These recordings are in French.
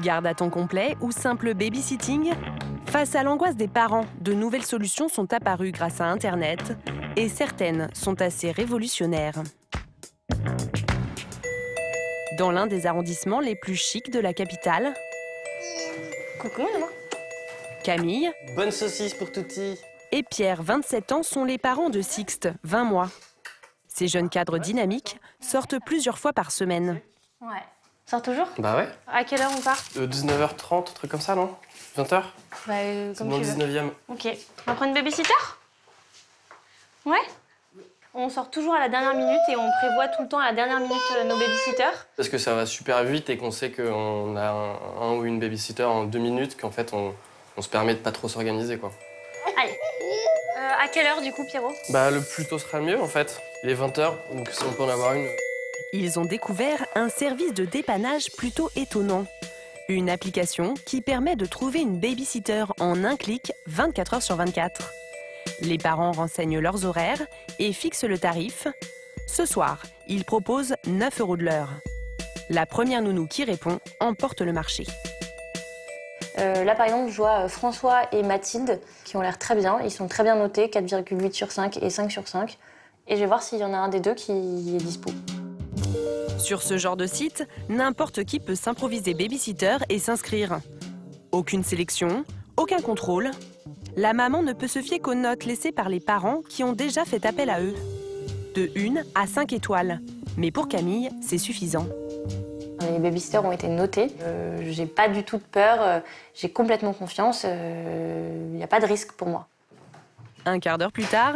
Garde à temps complet ou simple babysitting? Face à l'angoisse des parents, de nouvelles solutions sont apparues grâce à Internet et certaines sont assez révolutionnaires. Dans l'un des arrondissements les plus chics de la capitale, Coucou, maman. Camille Bonne saucisse pour Touti. et Pierre, 27 ans, sont les parents de Sixte, 20 mois. Ces jeunes cadres dynamiques sortent plusieurs fois par semaine. Ouais. Sort toujours? Bah ouais. À quelle heure on part? 19h30, un truc comme ça, non? 20h? Bah, C'est comme mon tu veux. 19e. Ok. On va prendre une babysitter? Ouais? On sort toujours à la dernière minute et on prévoit tout le temps à la dernière minute nos babysitters. Parce que ça va super vite et qu'on sait qu'on a un ou une babysitter en 2 minutes, qu'en fait on se permet de pas trop s'organiser, quoi. Allez. À quelle heure du coup, Pierrot? Bah le plus tôt sera le mieux en fait. Il est 20h, donc si on peut en avoir une. Ils ont découvert un service de dépannage plutôt étonnant. Une application qui permet de trouver une babysitter en un clic 24 heures sur 24. Les parents renseignent leurs horaires et fixent le tarif. Ce soir, ils proposent 9 € de l'heure. La première nounou qui répond emporte le marché. Là, par exemple, je vois François et Mathilde qui ont l'air très bien. Ils sont très bien notés, 4,8 sur 5 et 5 sur 5. Et je vais voir s'il y en a un des deux qui est dispo. Sur ce genre de site, n'importe qui peut s'improviser babysitter et s'inscrire. Aucune sélection, aucun contrôle. La maman ne peut se fier qu'aux notes laissées par les parents qui ont déjà fait appel à eux. De 1 à 5 étoiles. Mais pour Camille, c'est suffisant. Les babysitters ont été notés. J'ai pas du tout de peur. J'ai complètement confiance. Il n'y a pas de risque pour moi. Un quart d'heure plus tard,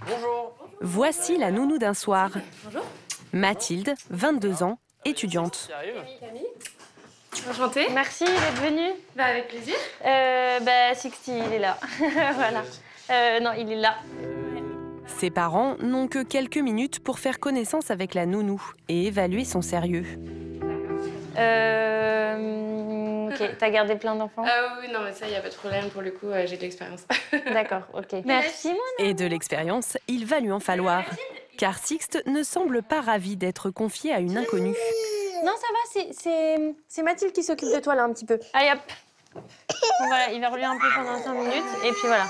Bonjour. voici la nounou d'un soir. Bonjour. Mathilde, 22 ans, étudiante. Qui arrive? Enchantée. Merci d'être venue. Bah avec plaisir. Sixty, il est là. Voilà. Non, il est là. Ses parents n'ont que quelques minutes pour faire connaissance avec la nounou et évaluer son sérieux. Ok, t'as gardé plein d'enfants? Oui, non mais ça, y a pas de problème, pour le coup, j'ai de l'expérience. D'accord, ok. Merci, mon. Et de l'expérience, il va lui en falloir. Car Sixte ne semble pas ravi d'être confié à une inconnue. Non, ça va, c'est Mathilde qui s'occupe de toi, là, un petit peu. Allez, hop. Bon, voilà, il va rouler un peu pendant 5 minutes, et puis voilà.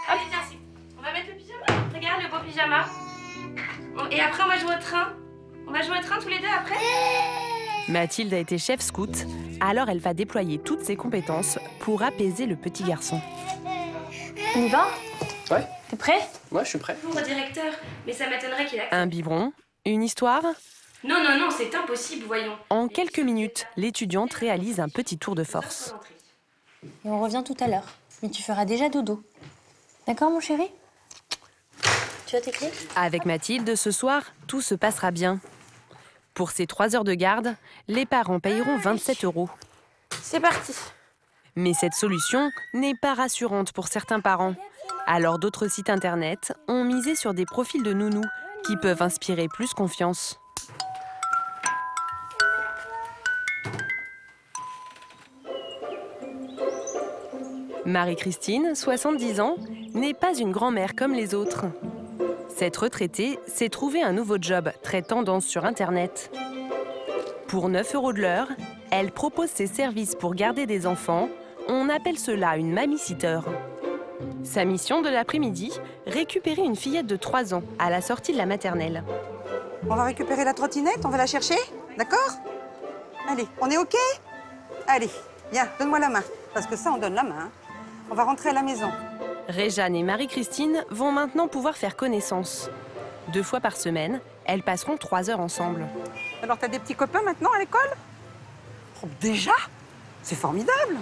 Allez, viens, Six. On va mettre le pyjama. Regarde le beau pyjama. Et après, on va jouer au train. On va jouer au train tous les deux après. Mathilde a été chef scout, alors elle va déployer toutes ses compétences pour apaiser le petit garçon. On y va? Ouais. T'es prêt? Moi je suis prêt. Bonjour au directeur, mais ça m'étonnerait qu'il accepte. Un biberon, une histoire. Non, non, non, c'est impossible, voyons. En quelques minutes, l'étudiante réalise un petit tour de force. Et on revient tout à l'heure. Mais tu feras déjà dodo. D'accord, mon chéri? Tu as tes clés? Avec Mathilde, ce soir, tout se passera bien. Pour ces 3 heures de garde, les parents payeront 27 €. C'est parti. Mais cette solution n'est pas rassurante pour certains parents. Alors d'autres sites internet ont misé sur des profils de nounous qui peuvent inspirer plus confiance. Marie-Christine, 70 ans, n'est pas une grand-mère comme les autres. Cette retraitée s'est trouvé un nouveau job très tendance sur Internet. Pour 9 € de l'heure, elle propose ses services pour garder des enfants. On appelle cela une mamie-sitter. Sa mission de l'après-midi, récupérer une fillette de 3 ans à la sortie de la maternelle. On va récupérer la trottinette, on va la chercher, d'accord? Allez, on est OK? Allez, viens, donne-moi la main. Parce que ça, on donne la main. Hein. On va rentrer à la maison. Réjeanne et Marie-Christine vont maintenant pouvoir faire connaissance. 2 fois par semaine, elles passeront 3 heures ensemble. Alors, t'as des petits copains maintenant à l'école? Oh, déjà? C'est formidable!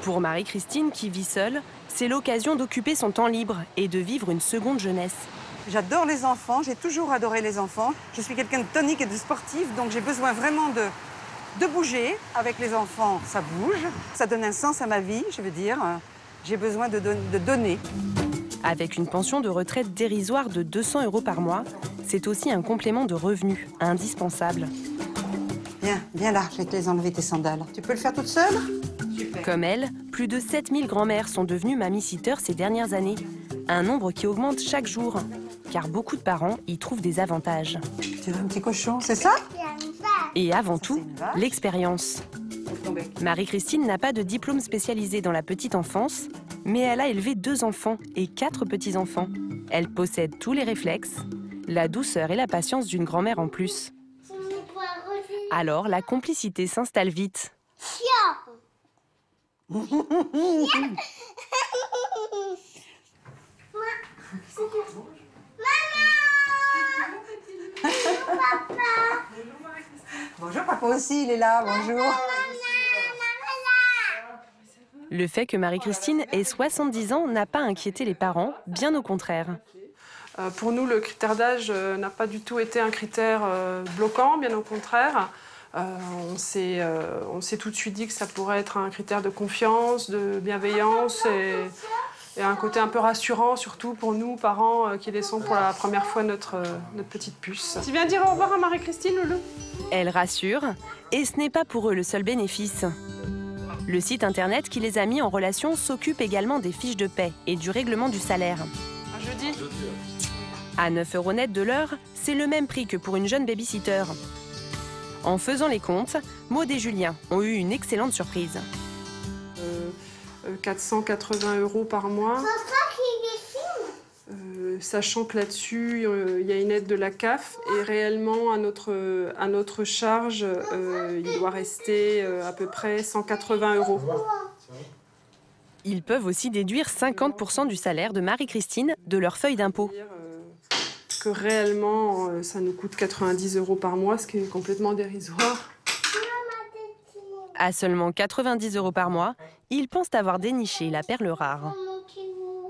Pour Marie-Christine, qui vit seule, c'est l'occasion d'occuper son temps libre et de vivre une seconde jeunesse. J'adore les enfants, j'ai toujours adoré les enfants. Je suis quelqu'un de tonique et de sportif, donc j'ai besoin vraiment de bouger. Avec les enfants, ça bouge. Ça donne un sens à ma vie, je veux dire. J'ai besoin de donner. Avec une pension de retraite dérisoire de 200 € par mois, c'est aussi un complément de revenus indispensable. Viens là, je vais te les enlever tes sandales. Tu peux le faire toute seule? Comme elle, plus de 7000 grand-mères sont devenues mamie-sitter ces dernières années. Un nombre qui augmente chaque jour, car beaucoup de parents y trouvent des avantages. Tu veux un petit cochon, c'est ça? Et avant tout, l'expérience. tomber. Marie-Christine n'a pas de diplôme spécialisé dans la petite enfance, mais elle a élevé 2 enfants et 4 petits-enfants. Elle possède tous les réflexes, la douceur et la patience d'une grand-mère en plus. Alors, la complicité s'installe vite. Bonjour, papa aussi, il est là, bonjour. Le fait que Marie-Christine ait 70 ans n'a pas inquiété les parents, bien au contraire. Pour nous, le critère d'âge n'a pas du tout été un critère bloquant, bien au contraire. On s'est tout de suite dit que ça pourrait être un critère de confiance, de bienveillance et un côté un peu rassurant, surtout pour nous, parents, qui laissons pour la première fois notre petite puce. Tu viens dire au revoir à Marie-Christine, Loulou? Elle rassure, et ce n'est pas pour eux le seul bénéfice. Le site internet qui les a mis en relation s'occupe également des fiches de paie et du règlement du salaire. À jeudi. À 9 € net de l'heure, c'est le même prix que pour une jeune baby-sitter. En faisant les comptes, Maud et Julien ont eu une excellente surprise. 480 € par mois. Sachant que là-dessus, il y a une aide de la CAF et réellement, à notre charge, il doit rester à peu près 180 €. Ils peuvent aussi déduire 50% du salaire de Marie-Christine de leur feuille d'impôt. Que réellement, ça nous coûte 90 € par mois, ce qui est complètement dérisoire. À seulement 90 € par mois, ils pensent avoir déniché la perle rare.